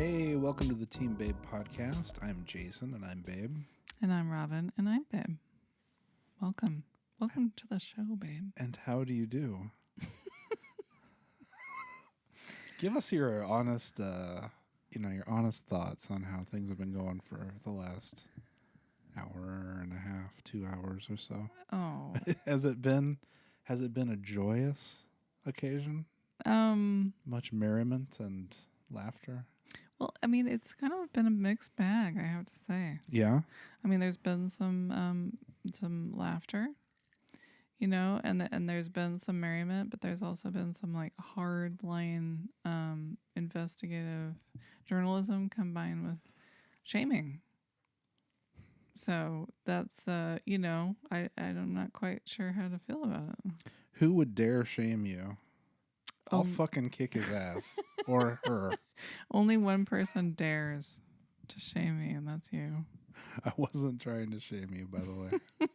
Hey, welcome to the Team Babe podcast. I'm Jason, and I'm Babe. And I'm Robin, and I'm Babe. Welcome. Welcome to the show, Babe. And how do you do? Give us your honest, your honest thoughts on how things have been going for the last hour and a half, 2 hours or so. Oh. Has it been a joyous occasion? Much merriment and laughter? Well, I mean, it's kind of been a mixed bag, I have to say. Yeah. I mean, there's been some laughter, and there's been some merriment, but there's also been some like hard line investigative journalism combined with shaming. So that's I'm not quite sure how to feel about it. Who would dare shame you? I'll fucking kick his ass or her. Only one person dares to shame me, and that's you. I wasn't trying to shame you, by the way.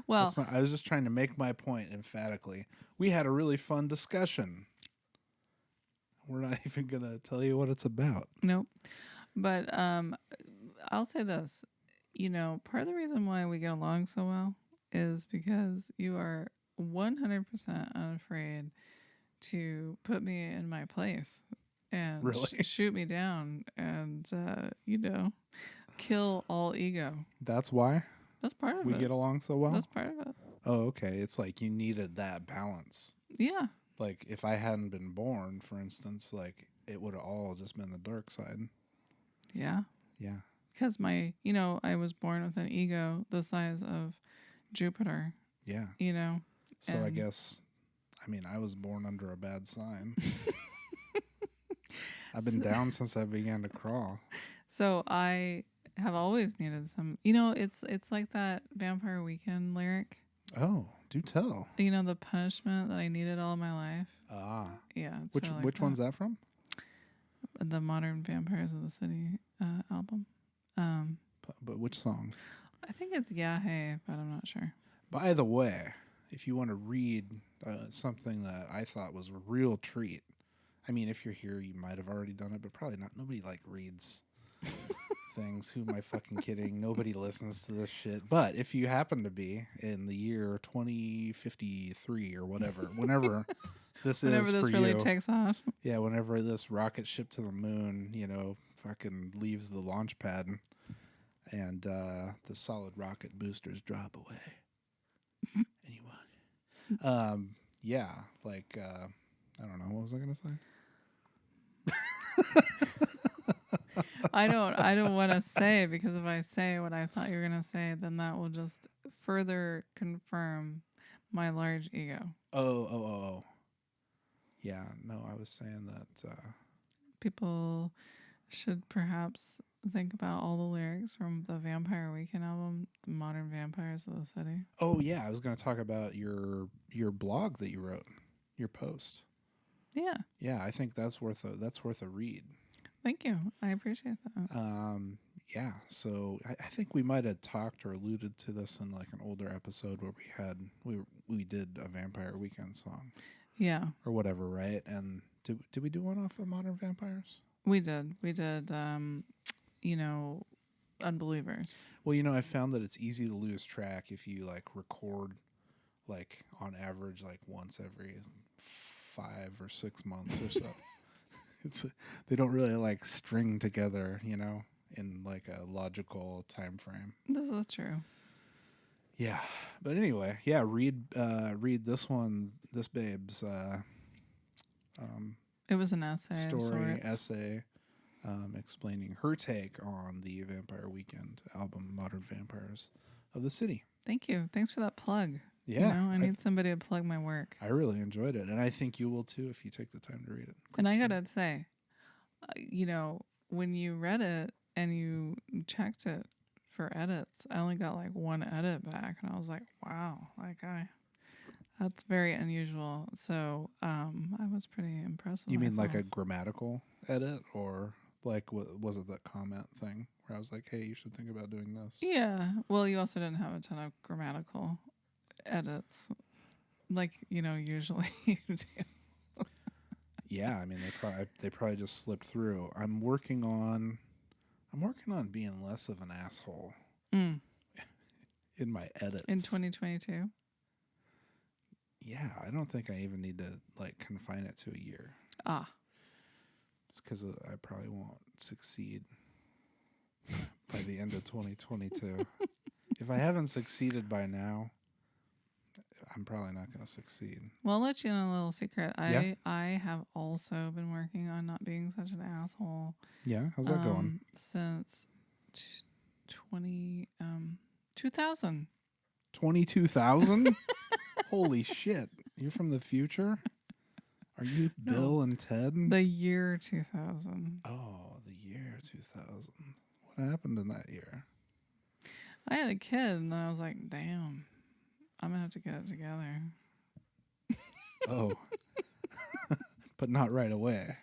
Well, I was just trying to make my point emphatically. We had a really fun discussion. We're not even going to tell you what it's about. Nope. But I'll say this. Part of the reason why we get along so well is because you are 100% unafraid to put me in my place and really? Shoot me down and, kill all ego. That's why? That's part of we get along so well? That's part of it. Oh, okay. It's like you needed that balance. Yeah. Like if I hadn't been born, for instance, like it would have all just been the dark side. Yeah. Yeah. Because I was born with an ego the size of Jupiter. Yeah. So I guess, I was born under a bad sign. I've been down since I began to crawl. So I have always needed some, it's like that Vampire Weekend lyric. Oh, do tell. The punishment that I needed all my life. Ah. Yeah. Which one's that from? The Modern Vampires of the City album. But which song? I think it's Yeah Hey, but I'm not sure. By the way, if you want to read something that I thought was a real treat, if you're here, you might have already done it, but probably not. Nobody reads things. Who am I fucking kidding? Nobody listens to this shit. But if you happen to be in the year 2053 or whatever, whenever this really takes off. Yeah, whenever this rocket ship to the moon, fucking leaves the launch pad and the solid rocket boosters drop away. Anyone? Yeah, I don't know. What was I going to say? I don't want to say, because if I say what I thought you were going to say, then that will just further confirm my large ego. Oh. Yeah, no, I was saying that people should perhaps think about all the lyrics from the Vampire Weekend album, The Modern Vampires of the City. Oh, yeah, I was going to talk about your blog that you wrote, your post. Yeah. Yeah, I think that's worth a read. Thank you. I appreciate that. Yeah, so I think we might have talked or alluded to this in like an older episode where we did a Vampire Weekend song. Yeah. Or whatever, right? And did we do one off of Modern Vampires? We did, Unbelievers. Well, I found that it's easy to lose track if you record on average once every 5 or 6 months or so. They don't really string together, in a logical time frame. This is true. Yeah, but anyway, yeah, read this one, this Babe's it was an essay, explaining her take on the Vampire Weekend album, Modern Vampires of the City. Thank you. Thanks for that plug. Yeah, I need somebody to plug my work. I really enjoyed it, and I think you will too if you take the time to read it. And I gotta say, when you read it and you checked it for edits, I only got one edit back, and I was like, wow, that's very unusual. So I was pretty impressed with You mean myself. a grammatical edit, or was it that comment thing where I was like, hey, you should think about doing this? Yeah. Well, you also didn't have a ton of grammatical edits usually you do. Yeah, I mean they probably just slipped through. I'm working on being less of an asshole Mm. in my edits. In 2022. Yeah, I don't think I even need to like confine it to a year. Ah. It's because I probably won't succeed by the end of 2022. If I haven't succeeded by now, I'm probably not going to succeed. Well, I'll let you know a little secret. Yeah? I have also been working on not being such an asshole. Yeah, how's that going? Since 2000. 22,000? Holy shit. You're from the future? Are you No. Bill and Ted? The year 2000. Oh, the year 2000. What happened in that year? I had a kid, and then I was like, damn, I'm going to have to get it together. Oh. But not right away.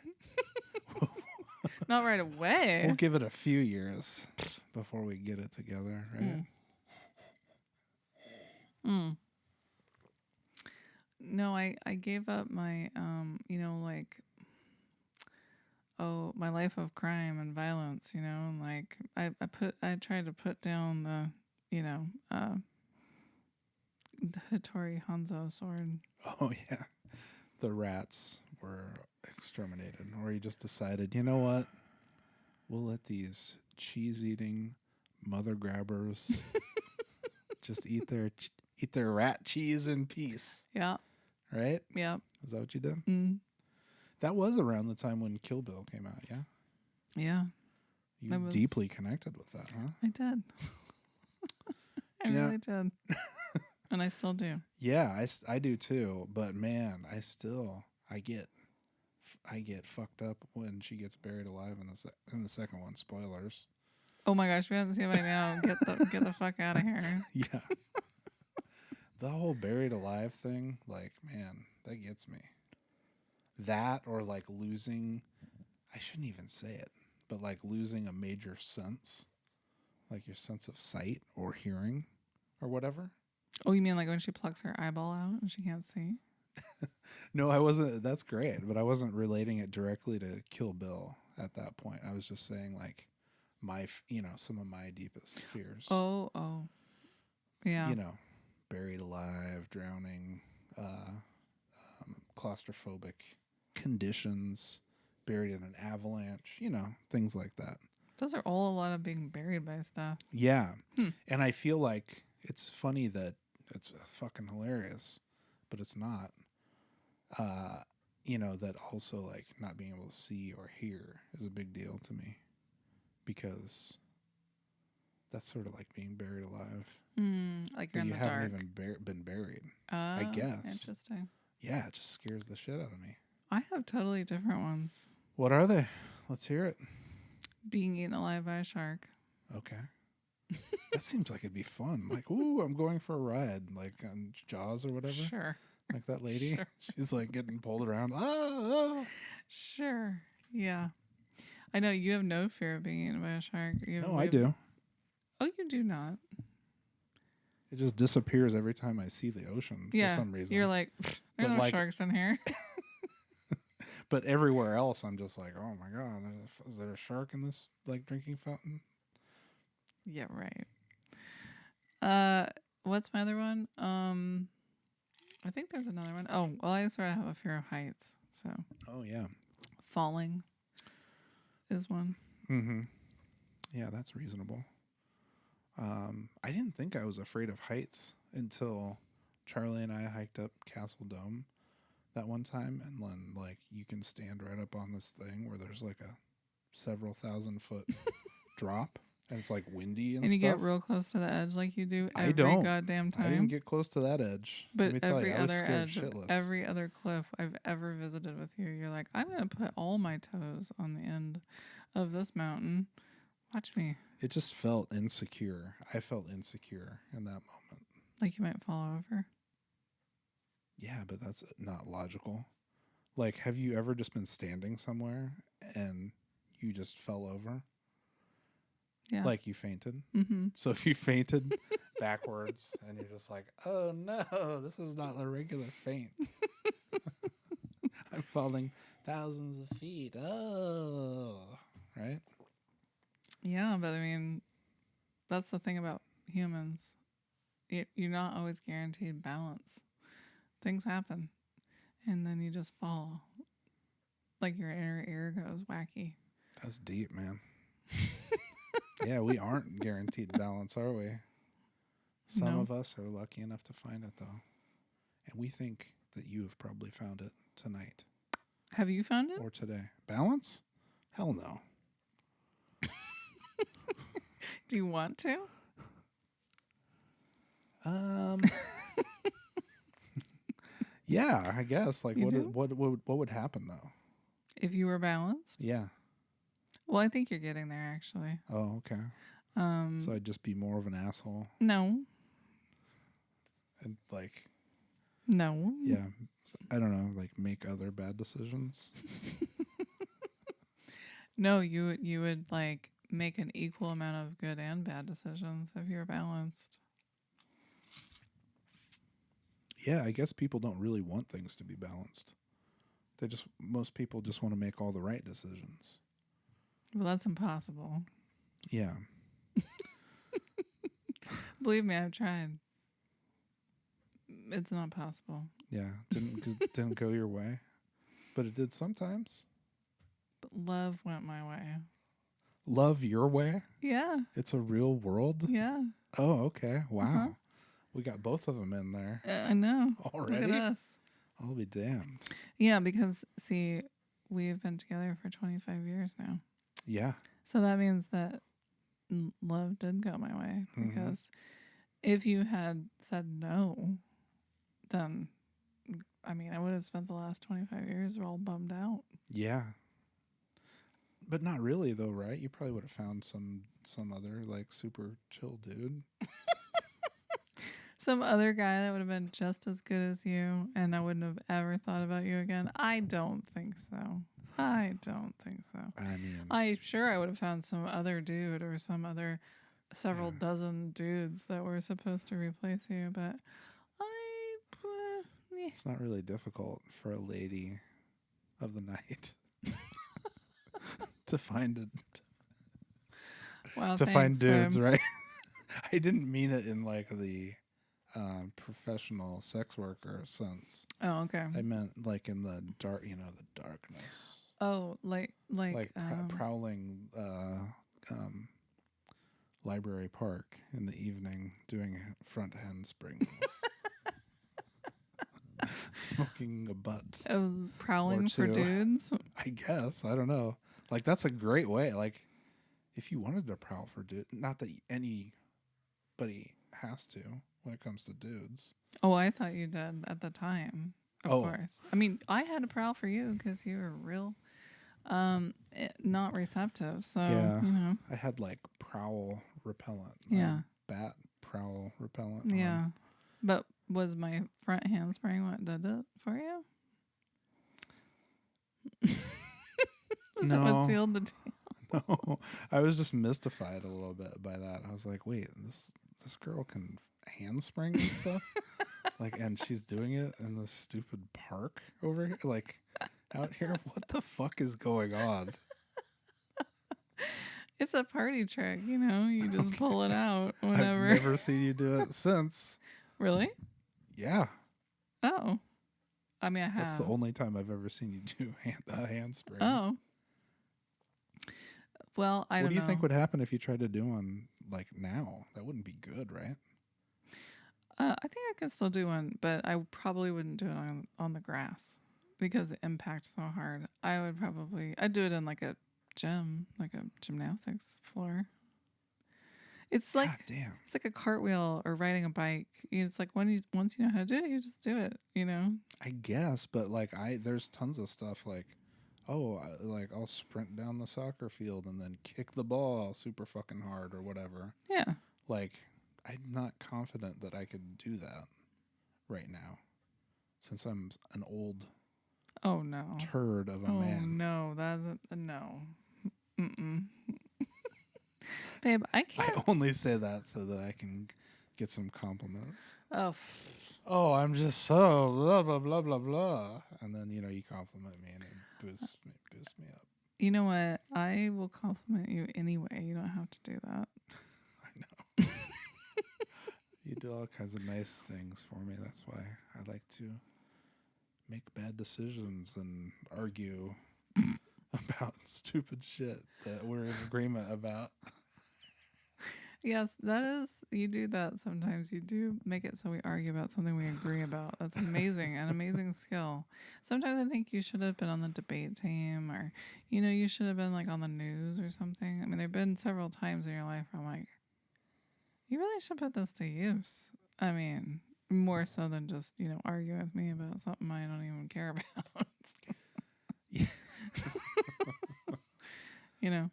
Not right away. We'll give it a few years before we get it together, right? No, I gave up my, my life of crime and violence, and like I tried to put down the, the Hattori Hanzo sword. Oh, yeah. The rats were exterminated. Or you just decided, you know what? We'll let these cheese-eating mother grabbers just eat their rat cheese in peace. Yeah. Right? Yeah. Is that what you did? Mm. That was around the time when Kill Bill came out, yeah? Yeah. You deeply connected with that, huh? I did. I really did. And I still do. Yeah, I do too. But man, I get fucked up when she gets buried alive in the second one. Spoilers. Oh my gosh, we haven't seen it by now. Get the fuck out of here. Yeah. The whole buried alive thing, like, man, that gets me. That or like losing, I shouldn't even say it, but like losing a major sense, like your sense of sight or hearing or whatever. Oh, you mean like when she plucks her eyeball out and she can't see? No, I wasn't. That's great, but I wasn't relating it directly to Kill Bill at that point. I was just saying like some of my deepest fears. Oh. Yeah. Buried alive, drowning, claustrophobic conditions, buried in an avalanche, things like that. Those are all a lot of being buried by stuff. Yeah. And I feel like it's funny that it's fucking hilarious, but it's not. That also like not being able to see or hear is a big deal to me because that's sort of like being buried alive. Like you're in the dark. You dark. haven't even been buried. I guess. Interesting. Yeah, it just scares the shit out of me. I have totally different ones. What are they? Let's hear it. Being eaten alive by a shark. Okay. That seems like it'd be fun. Like, ooh, I'm going for a ride, like on Jaws or whatever. Sure. Like that lady. Sure. She's like getting pulled around. Oh. Sure. Yeah. I know you have no fear of being eaten by a shark. No, I do. Oh, you do not. It just disappears every time I see the ocean for some reason. You're like, there's no sharks in here. But everywhere else, I'm just like, oh my God, is there a shark in this like drinking fountain? Yeah, right. What's my other one? I think there's another one. Oh, well, I sort of have a fear of heights. So. Oh yeah. Falling is one. Mm-hmm. Yeah, that's reasonable. I didn't think I was afraid of heights until Charlie and I hiked up Castle Dome that one time, and then like you can stand right up on this thing where there's like a several 1,000-foot drop, and it's like windy and you stuff. Get real close to the edge like you do every goddamn time. I didn't get close to that edge. But every other edge, every other cliff I've ever visited with you, you're like, I'm gonna put all my toes on the end of this mountain. Watch me. It just felt insecure. I felt insecure in that moment. Like you might fall over. Yeah, but that's not logical. Like, have you ever just been standing somewhere and you just fell over? Yeah. Like you fainted? Mm-hmm. So if you fainted backwards and you're just like, oh no, this is not a regular faint. I'm falling thousands of feet. Oh, right? Yeah, but I mean, that's the thing about humans. You're not always guaranteed balance. Things happen, and then you just fall. Like your inner ear goes wacky. That's deep, man. Yeah, we aren't guaranteed balance, are we? Some No. of us are lucky enough to find it, though. And we think that you have probably found it tonight Have you found it? or today. Balance? Hell no. Do you want to? Yeah, I guess. Like, You what do? would happen though? If you were balanced? Yeah. Well, I think you're getting there, actually. Oh, okay. So I'd just be more of an asshole No. and like, No. yeah, I don't know, like make other bad decisions. No, you would like make an equal amount of good and bad decisions if you're balanced. Yeah, I guess people don't really want things to be balanced. Most people just want to make all the right decisions. Well, that's impossible. Yeah. Believe me, I've tried. It's not possible. Yeah. Didn't go your way, but it did sometimes. But love went my way. Love your way? Yeah. It's a real world? Yeah. Oh, okay. Wow. Uh-huh. We got both of them in there I know. already. Look at us. I'll be damned. Yeah, because see, we've been together for 25 years now. Yeah. So that means that love did go my way. Mhm. Because if you had said no, then, I mean, I would have spent the last 25 years all bummed out. Yeah. But not really though, right? You probably would have found some other like super chill dude. Some other guy that would have been just as good as you, and I wouldn't have ever thought about you again. I don't think so. I don't think so. I mean, I'm sure I would have found some other dude or some other several dozen dudes that were supposed to replace you, but it's not really difficult for a lady of the night to find it. Wow, To find thanks, dudes, babe. right? I didn't mean it in like the professional sex worker sense. Oh, okay. I meant like in the dark, the darkness. Oh, like prowling Library Park in the evening doing front handsprings. Smoking a butt. Prowling for two. dudes. I guess. I don't know. Like, that's a great way. Like, if you wanted to prowl for dudes, not that anybody has to when it comes to dudes. Oh, I thought you did at the time. Of course. I mean, I had to prowl for you because you were real not receptive. So, Yeah. I had like prowl repellent. Yeah. Bat prowl repellent. Yeah. But was my front handspring what did it for you? Was that what sealed the deal? No. I was just mystified a little bit by that. I was like, wait, this girl can handspring and stuff? Like, and she's doing it in this stupid park over here, like out here. What the fuck is going on? It's a party trick, you just pull it out whenever. I've never seen you do it since. Really? Yeah. Oh. I mean, I have. That's the only time I've ever seen you do a handspring. Oh. Well, I don't know. What do you think would happen if you tried to do one like now? That wouldn't be good, right? I think I could still do one, but I probably wouldn't do it on the grass because it impacts so hard. I'd do it in like a gym, like a gymnastics floor. It's like, God damn. It's like a cartwheel or riding a bike. It's like once you know how to do it, you just do it, I guess, but like there's tons of stuff like, I'll sprint down the soccer field and then kick the ball super fucking hard or whatever. Yeah. Like, I'm not confident that I could do that right now since I'm an old turd of a man. Oh, no. That's no. Mm-mm. Babe, I can't. I only say that so that I can get some compliments. Oh, oh, I'm just so blah blah blah blah blah, and then you compliment me and it boosts me up. You know what? I will compliment you anyway. You don't have to do that. I know you do all kinds of nice things for me. That's why I like to make bad decisions and argue about stupid shit that we're in agreement about. Yes, that is. You do that sometimes. You do make it so we argue about something we agree about. That's amazing, an amazing skill. Sometimes I think you should have been on the debate team, or you should have been like on the news or something. I mean, there've been several times in your life where I'm like, you really should put this to use. I mean, more so than just argue with me about something I don't even care about. Yeah.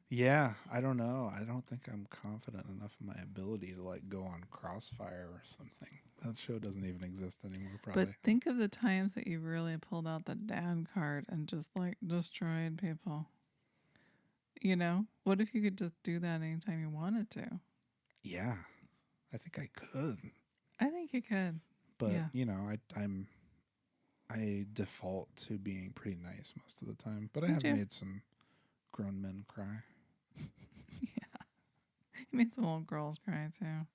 Yeah, I don't know. I don't think I'm confident enough in my ability to like go on Crossfire or something. That show doesn't even exist anymore, probably. But think of the times that you really pulled out the dad card and just like destroyed people. What if you could just do that anytime you wanted to? Yeah, I think I could. I think you could. But Yeah. I default to being pretty nice most of the time. But I Me have too. made some grown men cry. Yeah. You made some old girls cry too.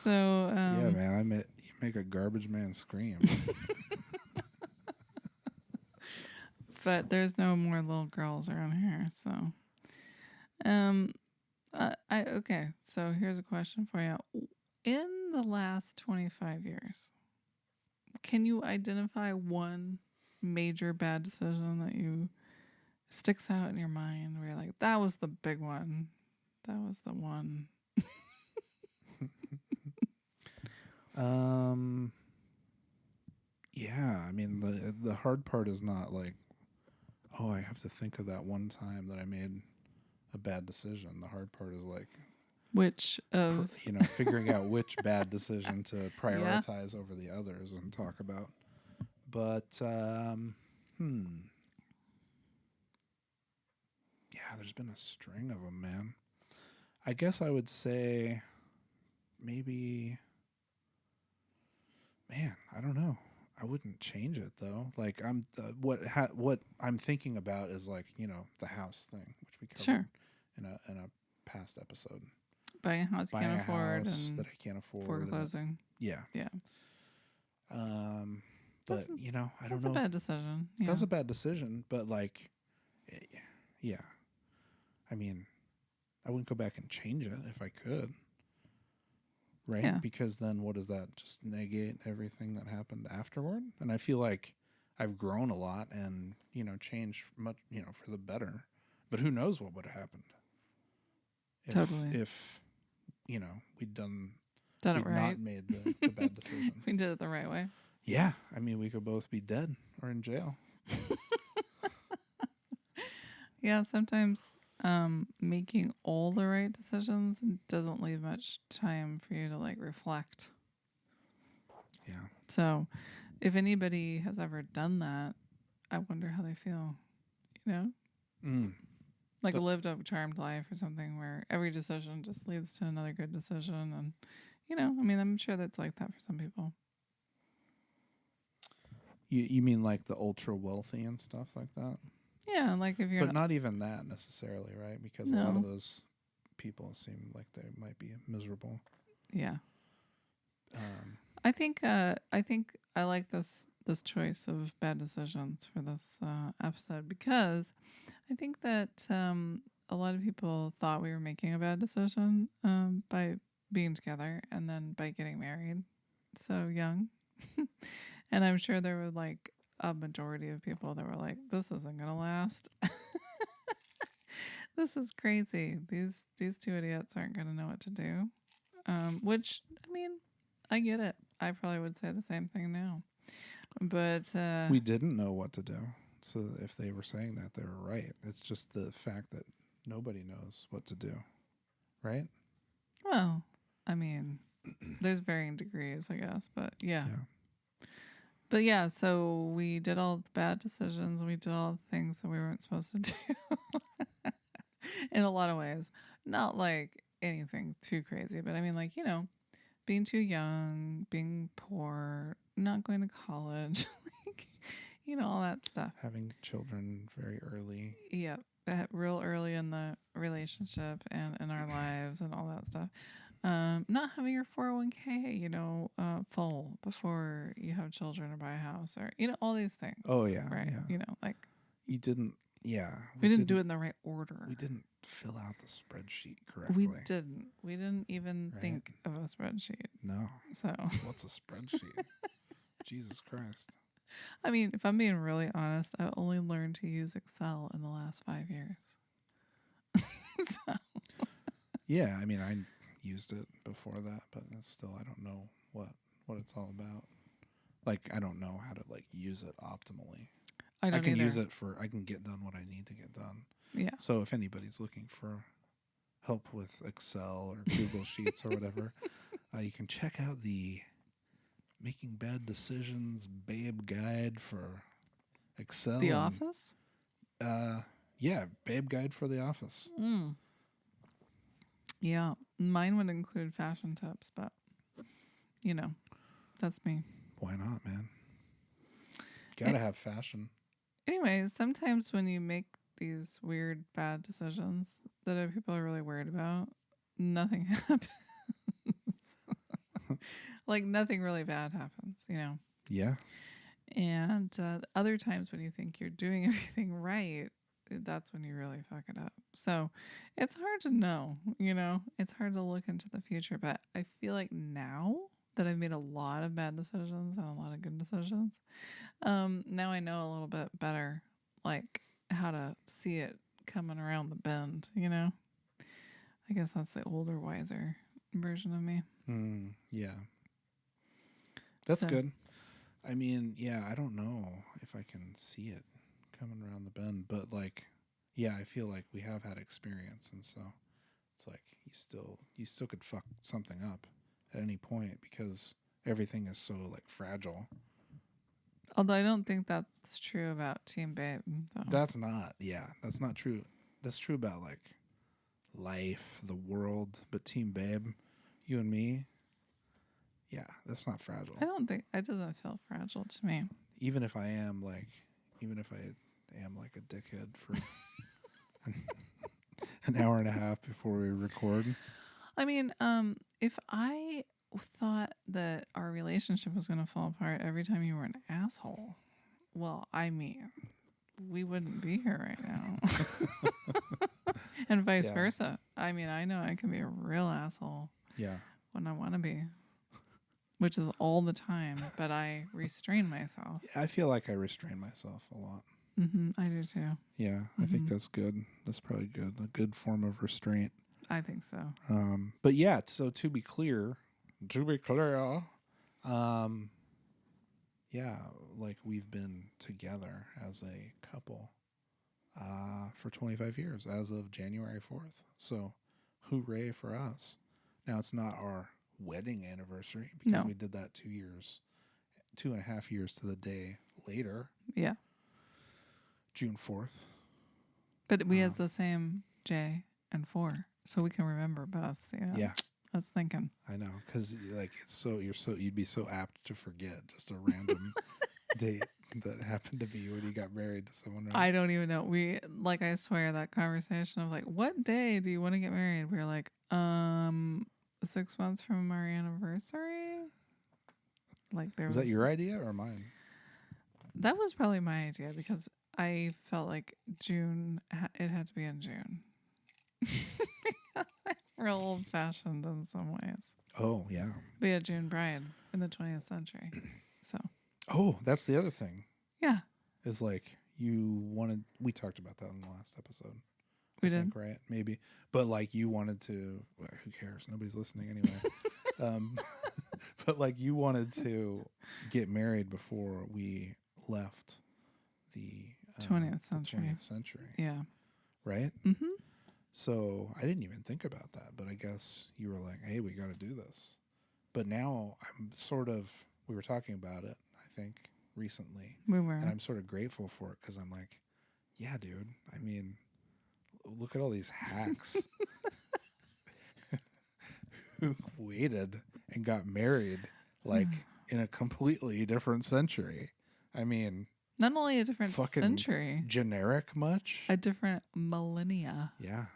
So Yeah, man, you make a garbage man scream. But there's no more little girls around here, so okay, so here's a question for you. In the last 25 years, can you identify one major bad decision that you sticks out in your mind where you're like, that was the big one? That was the one. Yeah, I mean the hard part is not like, oh, I have to think of that one time that I made a bad decision. The hard part is like Which of figuring out which bad decision to prioritize over the others and talk about. But yeah, there's been a string of them, man. I guess I would say maybe, man, I don't know. I wouldn't change it though. Like what I'm thinking about is like the house thing, which we covered in a past episode. buying a house you can't afford house and that I can't afford. foreclosing. Yeah. But I don't know. That's a bad decision. Yeah. That's a bad decision, but like, yeah. I mean, I wouldn't go back and change it if I could. Right? Yeah. Because then what does that just negate everything that happened afterward? And I feel like I've grown a lot and, changed much, for the better. But who knows what would have happened if we'd done it right. Not made the bad decision. We did it the right way. Yeah. I mean, we could both be dead or in jail. Yeah, sometimes making all the right decisions doesn't leave much time for you to like reflect. Yeah. So if anybody has ever done that, I wonder how they feel, like a lived a charmed life or something where every decision just leads to another good decision. And, I'm sure that's like that for some people. You mean like the ultra wealthy and stuff like that? Yeah, like if you're... But not even that necessarily, right? Because a lot of those people seem like they might be miserable. Yeah. I think I like this choice of bad decisions for this episode because I think that a lot of people thought we were making a bad decision by being together and then by getting married so young. And I'm sure there were like a majority of people that were like, this isn't going to last. This is crazy. These two idiots aren't going to know what to do. Which, I mean, I get it. I probably would say the same thing now. But we didn't know what to do. So if they were saying that, they were right. It's just the fact that nobody knows what to do. Right? Well, I mean, there's varying degrees, I guess. But yeah. But yeah, so we did all the bad decisions. We did all the things that we weren't supposed to do in a lot of ways. Not like anything too crazy, but I mean, like, being too young, being poor, not going to college, like, all that stuff. Having children very early. Yep. Real early in the relationship and in our lives and all that stuff. Not having your 401k, full before you have children or buy a house or, all these things. Oh, yeah. Right. Yeah. Like. You didn't, yeah. We didn't do it in the right order. We didn't fill out the spreadsheet correctly. We didn't even think of a spreadsheet. No. So. What's a spreadsheet? Jesus Christ. I mean, if I'm being really honest, I've only learned to use Excel in the last 5 years. So. Yeah, I mean, I used it before that, but it's still, I don't know what it's all about. Like, I don't know how to, like, use it optimally. I can use it I can get done what I need to get done. Yeah. So if anybody's looking for help with Excel or Google Sheets or whatever, you can check out the Making Bad Decisions Babe Guide for Excel. The Office? Yeah, Babe Guide for the Office. Yeah, mine would include fashion tips, but, that's me. Why not, man? Gotta have fashion. Anyway, sometimes when you make these weird, bad decisions that other people are really worried about, nothing happens. Like, nothing really bad happens, Yeah. And other times when you think you're doing everything right, that's when you really fuck it up. So it's hard to know, It's hard to look into the future. But I feel like now that I've made a lot of bad decisions and a lot of good decisions, now I know a little bit better, like, how to see it coming around the bend, I guess that's the older, wiser version of me. Yeah. That's good. I mean, yeah, I don't know if I can see it coming around the bend, but, like, yeah, I feel like we have had experience, and so it's like you still could fuck something up at any point because everything is so, like, fragile. Although I don't think that's true about Team Babe. So. That's not true. That's true about, like, life, the world, but Team Babe, you and me, yeah, that's not fragile. I don't think it doesn't feel fragile to me. Even if I am like a dickhead for an hour and a half before we record. I mean, if I thought that our relationship was going to fall apart every time you were an asshole, well, I mean, we wouldn't be here right now. And vice versa. I mean, I know I can be a real asshole when I want to be, which is all the time, but I restrain myself. Yeah, I feel like I restrain myself a lot. I do too. Yeah, I think that's good. That's probably good. A good form of restraint. I think so. But yeah, so to be clear, yeah, like, we've been together as a couple for 25 years as of January 4th. So hooray for us. Now, it's not our wedding anniversary because we did that 2.5 years to the day later. Yeah. June 4th. But we has the same J and 4, so we can remember both. Yeah. I was thinking. I know, because, like, you'd be so apt to forget just a random date that happened to be when you got married to someone. Right? I don't even know. I swear that conversation of, like, what day do you want to get married? We were like, 6 months from our anniversary. Like, Was that your idea or mine? That was probably my idea because I felt like June. It had to be in June. Real old fashioned in some ways. Oh yeah. Be a June bride in the 20th century. So. Oh, that's the other thing. Yeah. Is, like, we talked about that in the last episode. We I did, think, right? Maybe, but, like, you wanted to. Well, who cares? Nobody's listening anyway. But, like, you wanted to get married before we left the 20th century. 20th century. Yeah. Right? Mm-hmm. So I didn't even think about that, but I guess you were like, hey, we got to do this. But now we were talking about it, I think, recently. We were. And I'm sort of grateful for it because I'm like, yeah, dude. I mean, look at all these hacks who waited and got married like in a completely different century. I mean, not only a different fucking century, generic much? a different millennia. Yeah.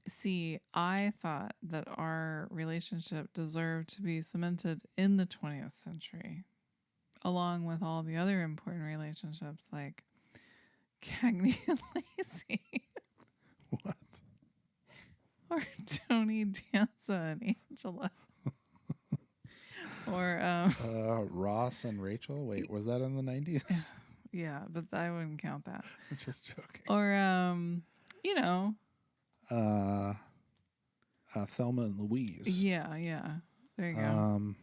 See, I thought that our relationship deserved to be cemented in the 20th century, along with all the other important relationships like Cagney and Lacey. What? Or Tony Danza and Angela. Or Ross and Rachel. Wait, was that in the 90s? yeah, but I wouldn't count that. I'm just joking. Or you know, Thelma and Louise. yeah. There you go.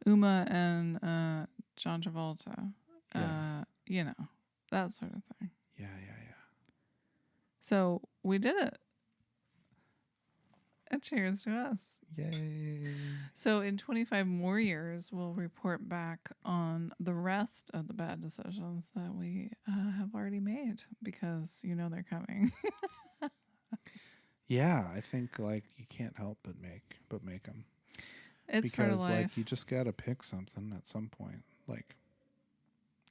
Uma and John Travolta. Yeah. You know, that sort of thing. Yeah. So we did it. And cheers to us. Yay. So in 25 more years, we'll report back on the rest of the bad decisions that we have already made because you know they're coming. Yeah, I think like you can't help but make them. It's part of because life. like you just got to pick something at some point. Like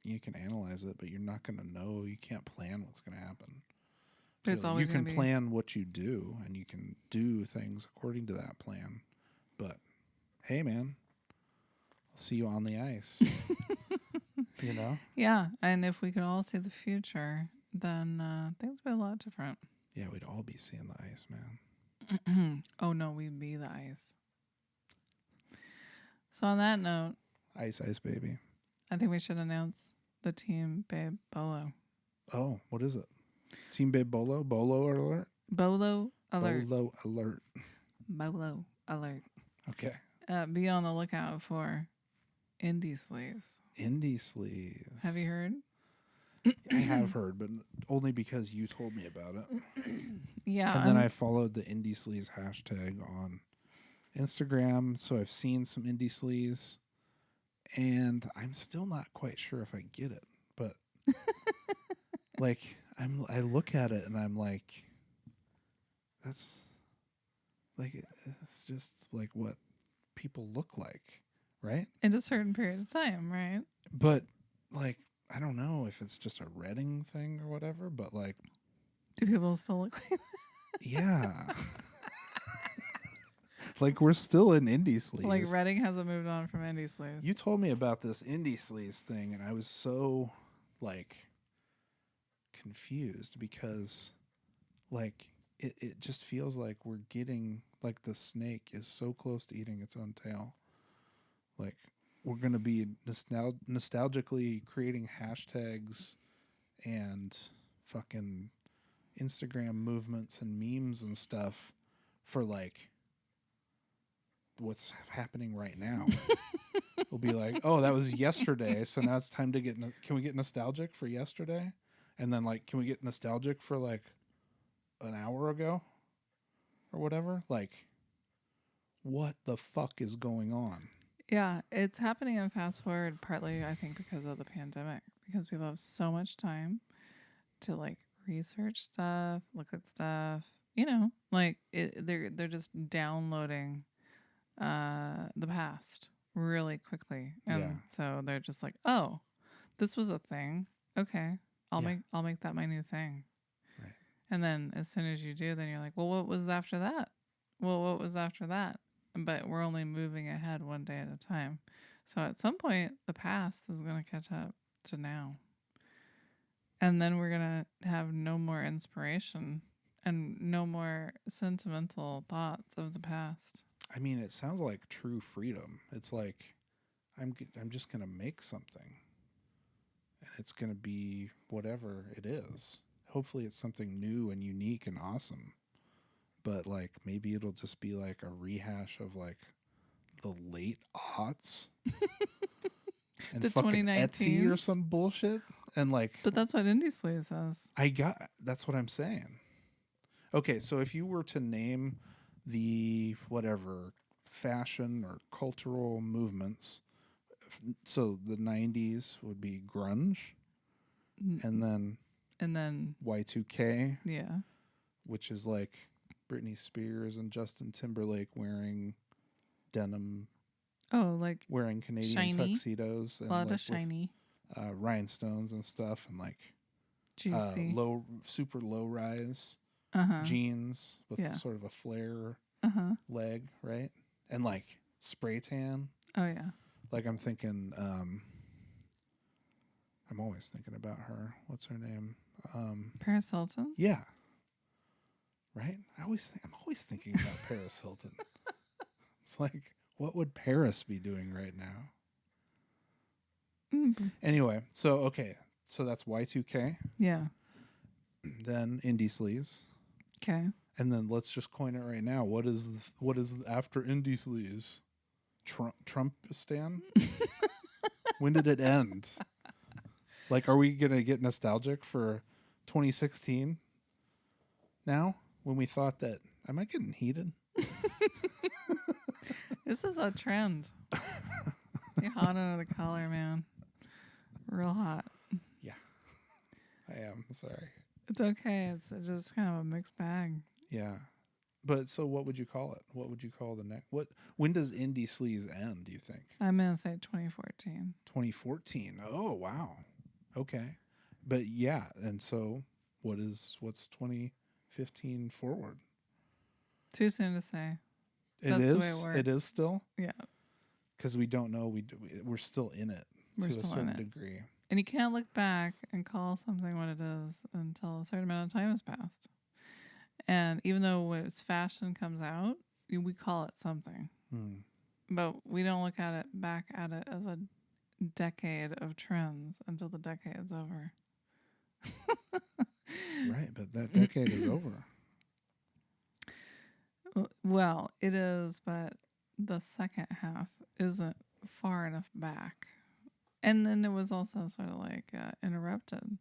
you can analyze it, but you're not going to know. You can't plan what's going to happen. There's So always you can gonna be- plan what you do, and you can do things according to that plan. But hey, man, I'll see you on the ice. You know? Yeah, and if we could all see the future, then things would be a lot different. Yeah, we'd all be seeing the ice, man. Oh no, we'd be the ice. So on that note, Ice, baby. I think we should announce the Team Babe Bolo. Oh, what is it? Team Babe Bolo? Bolo alert? Bolo alert. Bolo alert. Bolo alert. Okay. Be on the lookout for indiesleeze. Indiesleeze. Have you heard? I have heard, but only because you told me about it. Yeah. And then I followed the indiesleeze hashtag on Instagram, so I've seen some indiesleeze, and I'm still not quite sure if I get it. But like, I look at it and I'm like, that's like it's just like what people look like, right? in a certain period of time, right? But like, I don't know if it's just a Redding thing or whatever, but like, Do people still look like that? yeah. Like we're still in indiesleeze. Like Redding hasn't moved on from indiesleeze. You told me about this indiesleeze thing, and I was so like confused because like it just feels like we're getting like the snake is so close to eating its own tail. Like we're gonna be nostalgically creating hashtags and fucking Instagram movements and memes and stuff for like what's happening right now. We'll be like, oh, that was yesterday, so now it's time to get can we get nostalgic for yesterday? And then like, can we get nostalgic for like an hour ago or whatever? Like, what the fuck is going on? Yeah, it's happening in fast forward partly, I think, because of the pandemic, because people have so much time to like research stuff, look at stuff, you know, like they're just downloading the past really quickly, and Yeah. so they're just like, oh, this was a thing, okay, I'll make that my new thing. Right. And then as soon as you do, then you're like, well, what was after that? But we're only moving ahead one day at a time, so at some point the past is going to catch up to now, and then we're going to have no more inspiration and no more sentimental thoughts of the past. I mean, it sounds like true freedom. It's like I'm just gonna make something, and it's gonna be whatever it is. Hopefully, it's something new and unique and awesome. But like, maybe it'll just be like a rehash of like the late aughts and The fucking Etsy or 2019s? some bullshit. And like, But that's what indiesleeze says. that's what I'm saying. Okay, so if you were to name the whatever fashion or cultural movements, so the 90s would be grunge, and then And then Y2K, yeah, which is like Britney Spears and Justin Timberlake wearing denim, Oh, like wearing Canadian shiny. tuxedos and A lot like of shiny. with rhinestones and stuff, and like Juicy. super low rise Uh-huh. jeans with Yeah. sort of a flare Uh-huh. leg, right? And like spray tan. Oh, yeah. Like I'm thinking, I'm always thinking about her. What's her name? Paris Hilton? Yeah. Right? I'm always thinking about Paris Hilton. It's like, what would Paris be doing right now? Mm. Anyway, so that's Y2K. Yeah. Then indiesleeze. Okay. And then let's just coin it right now. What is after indiesleeze? Trumpistan? When did it end? Like, are we gonna get nostalgic for 2016 now? When we thought that, am I getting heated? This is a trend. You're hot under the collar, man. Real hot. Yeah, I am. Sorry. It's okay. It's just kind of a mixed bag. Yeah, but so what would you call it? What would you call the next? When does indie sleaze end? Do you think? I'm gonna say 2014. 2014. Oh wow. Okay, but yeah, and so what's 2015 forward? Too soon to say. That's the way it works. It is still. Yeah. Because we don't know. We're still in it to a certain degree. And you can't look back and call something what it is until a certain amount of time has passed. And even though when it's fashion comes out, we call it something. But we don't look at it back at it as a decade of trends until the decade's over. Right, but that decade is over. Well, it is, but the second half isn't far enough back. And then it was also sort of like interrupted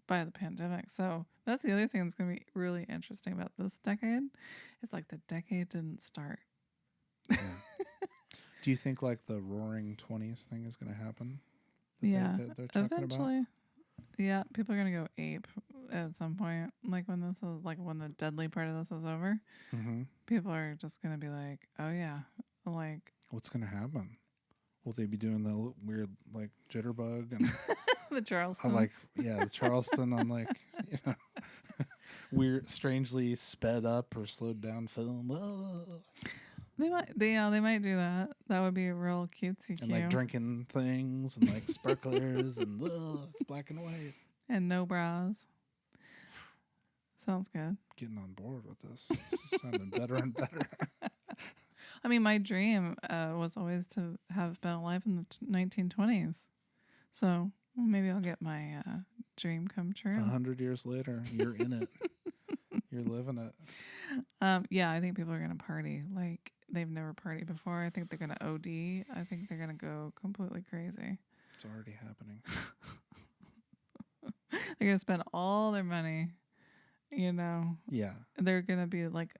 by the pandemic. So that's the other thing that's going to be really interesting about this decade. It's like the decade didn't start. Yeah. Do you think like the Roaring 20s thing is going to happen? Yeah, they're talking eventually. About? Yeah, people are going to go ape at some point. Like when the deadly part of this is over, people are just going to be like, oh yeah, like. What's going to happen? Will they be doing the weird like jitterbug and the Charleston? The Charleston on like, weird, strangely sped up or slowed down film. Oh. They might do that. That would be a real cutesy and like drinking things and like sparklers and it's black and white and no bras. Sounds good. Getting on board with this. This is sounding better and better. I mean, my dream was always to have been alive in the 1920s. So maybe I'll get my dream come true. 100 years later, you're in it. You're living it. Yeah, I think people are going to party like they've never partied before. I think they're going to OD. I think they're going to go completely crazy. It's already happening. They're going to spend all their money. Yeah, they're gonna be like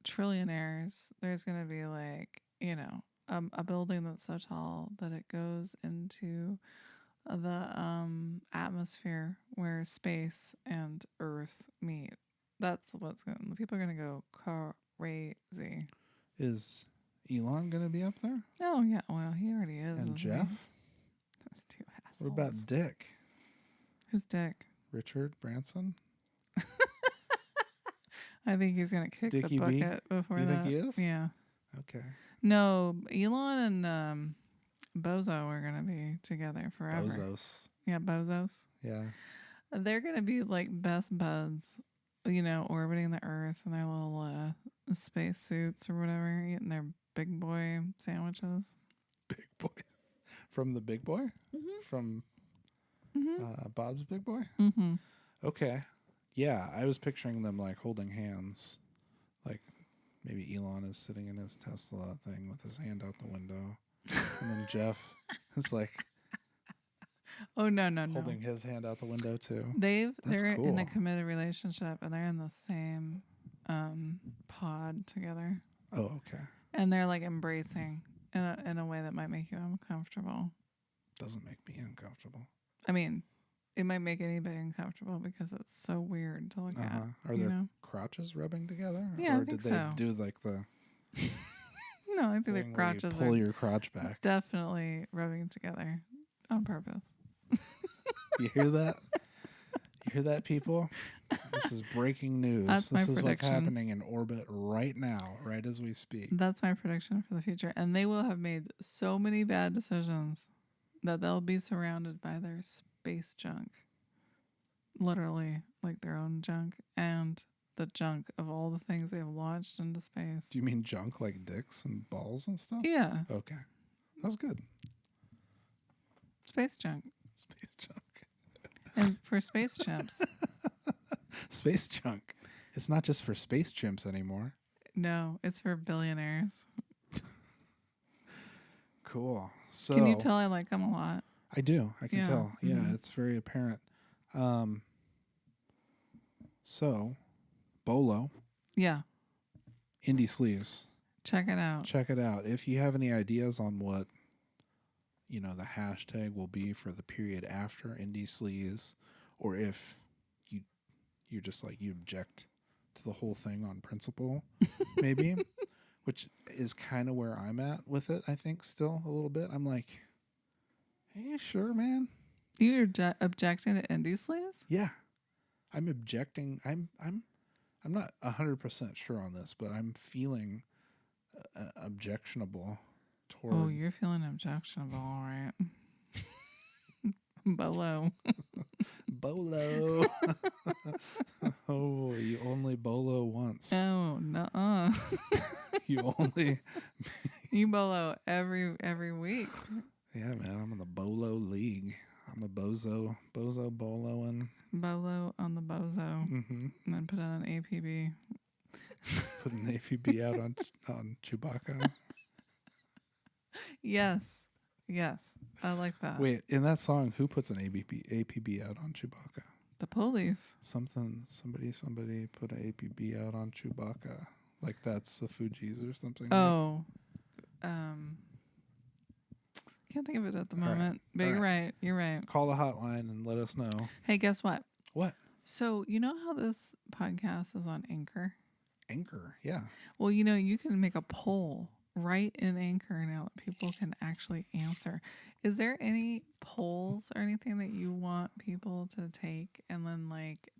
trillionaires. There's gonna be like a building that's so tall that it goes into the atmosphere where space and Earth meet. That's people are gonna go crazy. Is Elon gonna be up there? Oh yeah, well he already is. And Jeff. Those two assholes. What about Dick? Who's Dick? Richard Branson. I think he's gonna kick Dickie the bucket before that. You think he is? Yeah. Okay. No, Elon and Bozo are gonna be together forever. Bozos. Yeah, Bozos. Yeah. They're gonna be like best buds, orbiting the Earth in their little space suits or whatever, eating their big boy sandwiches. Big boy. From the Big Boy? Mm-hmm. From Bob's Big Boy? Mm-hmm. Okay. Yeah, I was picturing them like holding hands. Like maybe Elon is sitting in his Tesla thing with his hand out the window. And then Jeff is like oh no holding his hand out the window too. They're cool. in a committed relationship and they're in the same pod together. Oh, okay. And they're like embracing in a way that might make you uncomfortable. Doesn't make me uncomfortable. I mean, it might make anybody uncomfortable because it's so weird to look at. Are there crotches rubbing together? Yeah, Or I think did they so. do like the No, I think their thing where you crotches pull are your crotch back? definitely rubbing together on purpose. You hear that? You hear that, people? This is breaking news. That's my This is what's prediction. happening in orbit right now, right as we speak. That's my prediction for the future. And they will have made so many bad decisions that they'll be surrounded by their space junk. Literally, like their own junk and the junk of all the things they've launched into space. Do you mean junk like dicks and balls and stuff? Yeah, Okay. That's good. space junk. Space junk. And for space chimps. Space junk. It's not just for space chimps anymore. No, it's for billionaires. Cool. So Can you tell I like them a lot? I do. I can Yeah. tell. Yeah, Mhm. it's very apparent. So Bolo, Yeah, indiesleeze. check it out. Check it out. If you have any ideas on what, the hashtag will be for the period after indiesleeze, or if you're just like, you object to the whole thing on principle, maybe, which is kind of where I'm at with it, I think, still a little bit. I'm like, hey, sure, man. You're objecting to indiesleeze? Yeah. I'm objecting. I'm not 100% sure on this, but I'm feeling objectionable toward. Oh, you're feeling objectionable, all right. Bolo. Bolo. Oh, you only bolo once. Oh, nuh-uh. You only. You bolo every week. Yeah, man, I'm in the bolo league. I'm a bozo boloing. Bolo on the bozo. Mm-hmm. And then put on an APB. Put an APB out on Chewbacca. Yes. I like that. Wait, in that song, who puts an APB out on Chewbacca? The police. Somebody put an APB out on Chewbacca. Like that's the Fugees or something. Oh. Can't think of it at the All right. moment. But All you're right. Call the hotline and let us know. Hey, guess what? What? So, you know how this podcast is on Anchor? Anchor, yeah. Well, you can make a poll right in Anchor now that people can actually answer. Is there any polls or anything that you want people to take and then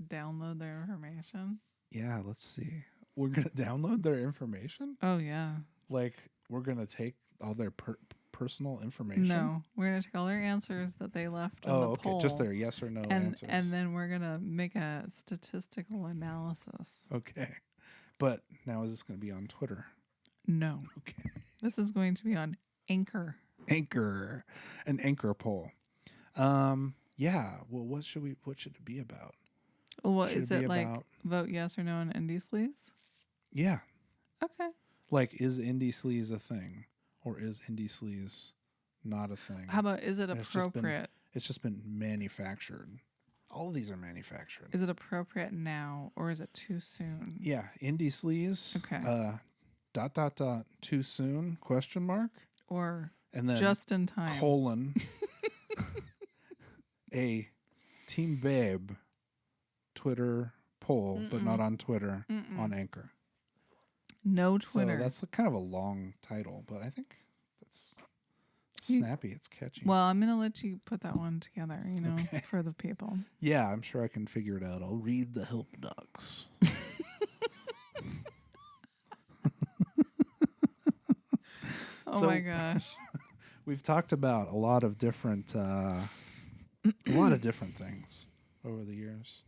download their information? Yeah, let's see. We're going to download their information? Oh, yeah. Like, we're going to take all their personal information? No, we're going to take all their answers that they left in Oh, the okay. poll. Just their yes or no answers. And then we're going to make a statistical analysis. Okay. But now is this going to be on Twitter? No. Okay. This is going to be on Anchor. Anchor. An anchor poll. Yeah. Well, what should it be about? Well, what Should is it it be like? about- Vote yes or no on indiesleeze? Yeah. Okay. Like, is indiesleeze a thing? Or is indiesleeze not a thing? How about, is it And it's just been- appropriate? It's just been manufactured. All of these are manufactured. Is it appropriate now or is it too soon? Yeah, indiesleeze. Okay. Too soon? Question mark. Or And then just in time? colon. A Team Babe Twitter poll, but not on Twitter, on Anchor. No Twitter. So that's kind of a long title, but I think that's snappy. It's catchy. Well, I'm going to let you put that one together, Okay. for the people. Yeah, I'm sure I can figure it out. I'll read the help docs. Oh So- my gosh. We've talked about a lot of different things over the years,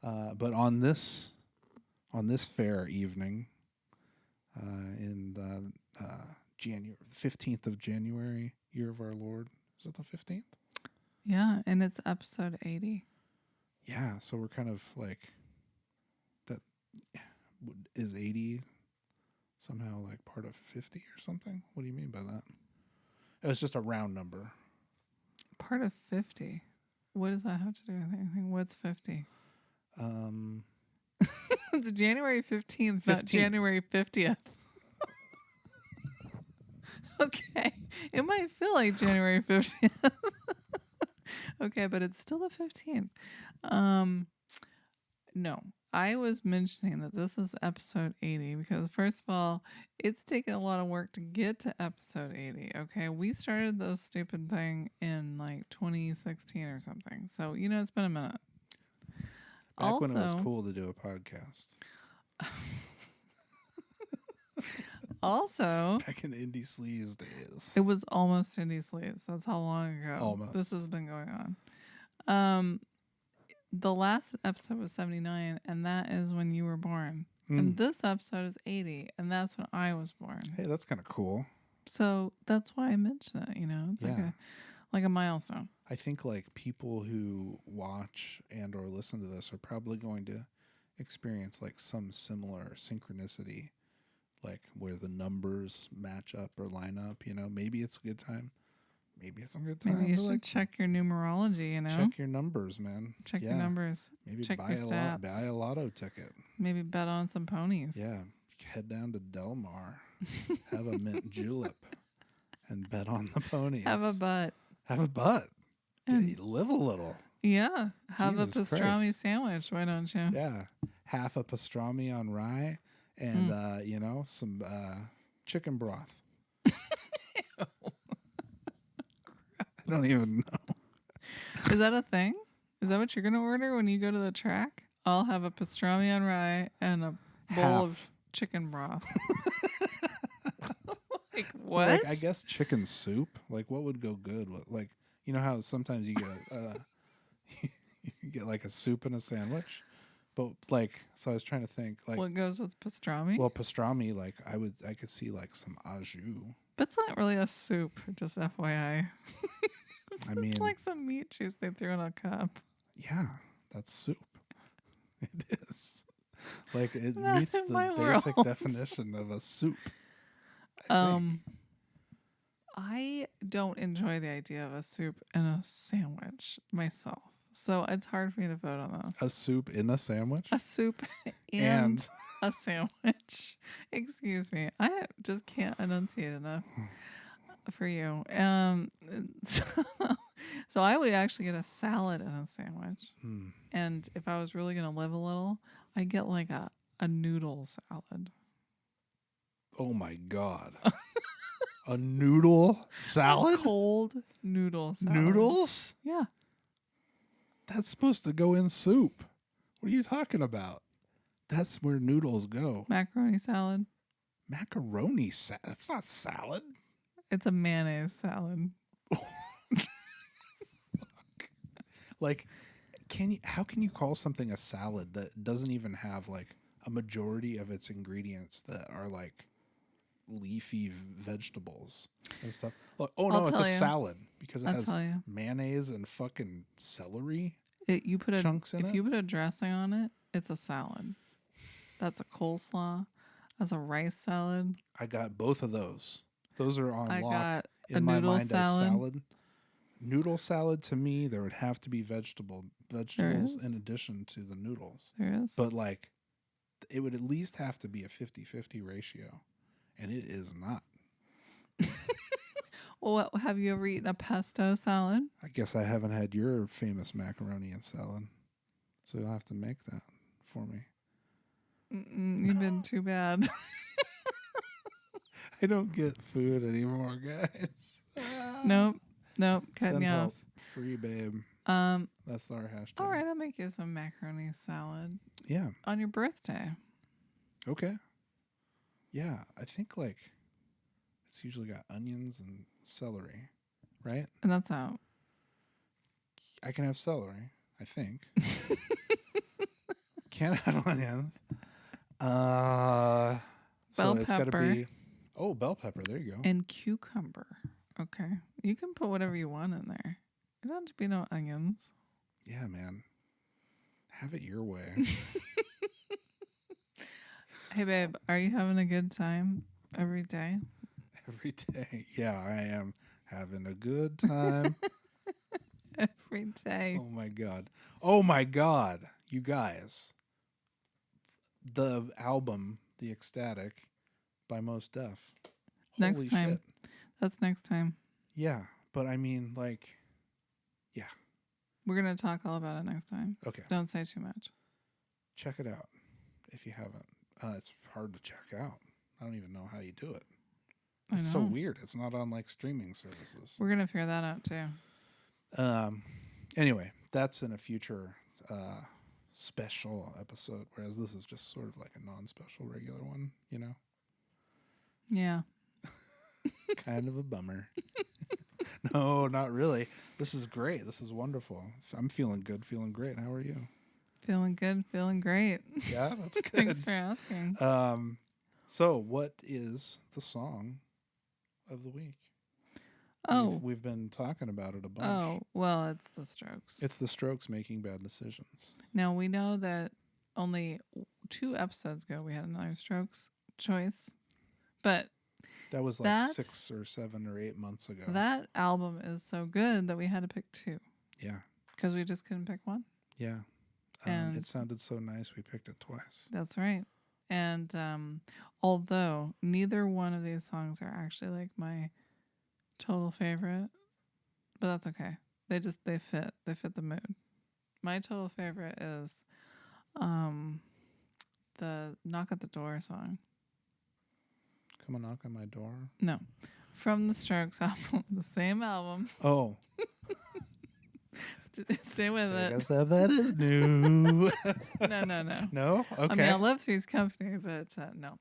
but on this fair evening, in January 15th of January, year of our Lord, is it the 15th? Yeah, and it's episode 80. Yeah, so we're kind of like that. Is 80 somehow like part of 50 or something? What do you mean by that? It's just a round number. Part of 50. What does that have to do with anything? What's 50? It's January 15th, not 15th. January 50th. Okay. It might feel like January 50th. Okay, but it's still the 15th. No. I was mentioning that this is episode 80 because, first of all, it's taken a lot of work to get to episode 80. Okay. We started this stupid thing in like 2016 or something. So, it's been a minute. Back when it was cool to do a podcast. Also, back in indiesleeze days. It was almost indiesleeze. That's how long ago Almost. this has been going on. The last episode was 79, and that is when you were born. And this episode is 80, and that's when I was born. Hey, that's kind of cool. So that's why I mention it. It's like a milestone. I think like people who watch and or listen to this are probably going to experience like some similar synchronicity, like where the numbers match up or line up. Maybe it's a good time. Maybe it's a good time. Maybe you should check your numerology. Check your numbers, man. Check your numbers. Maybe check buy your stats. buy a lotto ticket. Maybe bet on some ponies. Yeah, head down to Del Mar, have a mint julep, and bet on the ponies. Have a butt. Have a butt. Live a little. Yeah. Have Jesus a pastrami Christ. sandwich. Why don't you? Yeah. Half a pastrami on rye and, some chicken broth. I don't even know. Is that a thing? Is that what you're going to order when you go to the track? I'll have a pastrami on rye and a bowl of chicken broth. Like, what? Like, I guess chicken soup. Like, what would go good with, like, you know how sometimes you get you get like a soup and a sandwich? But like, so I was trying to think, like, what goes with pastrami? Well, pastrami, like, I could see like some au jus. That's not really a soup, just FYI. I mean, like some meat juice they threw in a cup. Yeah, that's soup. It is. Like, it Not meets in the my basic world. definition of a soup. I don't enjoy the idea of a soup and a sandwich myself. So it's hard for me to vote on this. A soup in a sandwich? A soup and a sandwich. Excuse me. I just can't enunciate enough for you. So I would actually get a salad and a sandwich. And if I was really going to live a little, I'd get like a noodle salad. Oh my God. A noodle salad? A cold noodle salad. Noodles? Yeah. That's supposed to go in soup. What are you talking about? That's where noodles go. Macaroni salad. Macaroni salad? That's not salad. It's a mayonnaise salad. Like, how can you call something a salad that doesn't even have like a majority of its ingredients that are like leafy vegetables and stuff? Look, it's a salad because it has mayonnaise and fucking celery chunks in it. If you put a dressing on it, it's a salad. That's a coleslaw. That's a rice salad. I got both of those. Those are on lock got in my mind as salad. Noodle salad, to me, there would have to be vegetables in addition to the noodles. There is. But like, it would at least have to be a 50-50 ratio. And it is not. Well, have you ever eaten a pesto salad? I guess I haven't had your famous macaroni and salad. So you'll have to make that for me. You've been too bad. I don't get food anymore, guys. Nope. Cut me off. Help. Free, babe. That's our hashtag. All right, I'll make you some macaroni salad. Yeah. On your birthday. Okay. Yeah, I think like it's usually got onions and celery, right? And that's out. I can have celery, I think. Can't have onions. Bell So it's got to pepper. be. Oh, bell pepper. There you go. And cucumber. Okay. You can put whatever you want in there. It don't have to be no onions. Yeah, man. Have it your way. Hey, babe, are you having a good time every day? Every day. Yeah, I am having a good time. Every day. Oh, my God. Oh, my God. You guys. The album, The Ecstatic, by Mos Def. Next Holy time. shit. That's next time. Yeah, but I mean, like, yeah. We're going to talk all about it next time. Okay. Don't say too much. check it out if you haven't. It's hard to check out. I don't even know how you do it. It's so weird. It's not on like streaming services. We're gonna figure that out too. Anyway, that's in a future special episode, whereas this is just sort of like a non-special regular one, you know? Yeah. Kind of a bummer. No, not really. This is great. This is wonderful. I'm feeling good, feeling great. How are you? Feeling good, feeling great. Yeah, that's good. Thanks for asking. So what is the song of the week? Oh. We've been talking about it a bunch. Oh, well, it's the Strokes. It's the Strokes, Making Bad Decisions. Now, we know that only 2 episodes ago we had another Strokes choice, but that was like 6 or 7 or 8 months ago. That album is so good that we had to pick 2. Yeah. Because we just couldn't pick one. Yeah. And it sounded so nice, we picked it twice. That's right. And although neither one of these songs are actually like my total favorite, but that's okay. They fit the mood. My total favorite is the Knock at the Door song. Come on, Knock on My Door? No. From the Strokes album, the same album. Oh. Stay with it. I guess that is new. No. No? Okay. I mean, I love Three's Company, but no.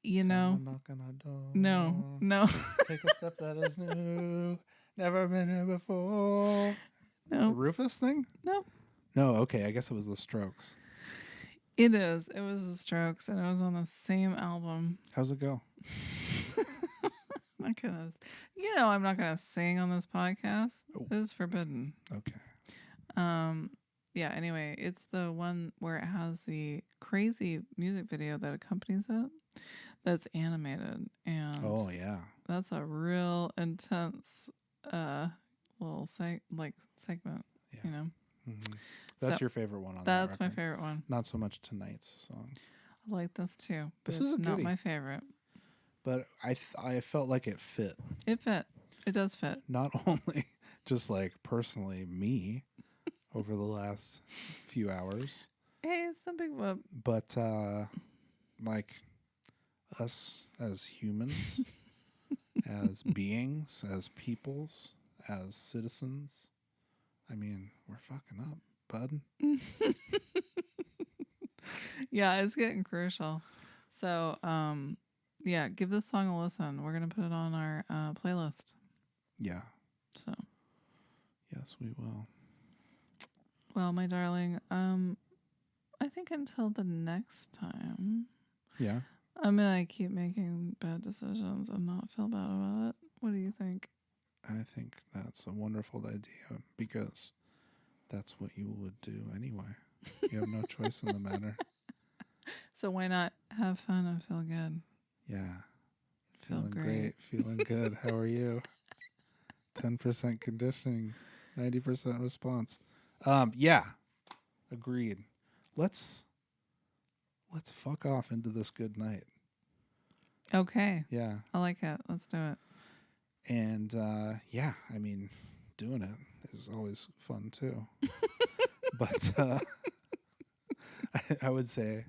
You know. Come on, knock on our door. No. Take a step that is new. Never been here before. No. The Rufus thing? No. No, okay. I guess it was the Strokes. It is. It was the Strokes, and it was on the same album. How's it go? I'm not gonna sing on this podcast. Oh. This is forbidden. Okay. Yeah, anyway, it's the one where it has the crazy music video that accompanies it that's animated, and oh yeah, that's a real intense little segment. Yeah. You know. Mm-hmm. That's your favorite one on That's that my record. favorite one. Not so much tonight's song. I like this too. This is a not goodie. my favorite. But I felt like it fit. It fit. It does fit. Not only just like personally me over the last few hours. Hey, it's some big whoop. But like us as humans, as beings, as peoples, as citizens. I mean, we're fucking up, bud. Yeah, it's getting crucial. So, yeah, give this song a listen. We're gonna put it on our playlist. Yeah. So. Yes, we will. Well, my darling, I think until the next time. Yeah. I'm gonna keep making bad decisions and not feel bad about it. What do you think? I think that's a wonderful idea because that's what you would do anyway. You have no choice in the matter. So why not have fun and feel good? Yeah. Feel Feeling great. Feeling good. How are you? 10% conditioning, 90% response. Yeah. Agreed. Let's fuck off into this good night. Okay. Yeah. I like it. Let's do it. And yeah, I mean, doing it is always fun too. But I would say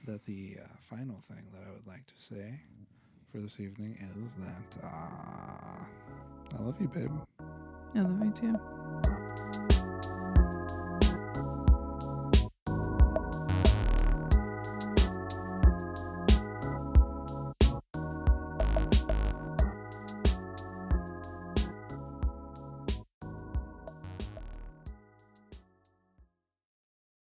that the final thing that I would like to say for this evening is that I love you, babe. I love you too.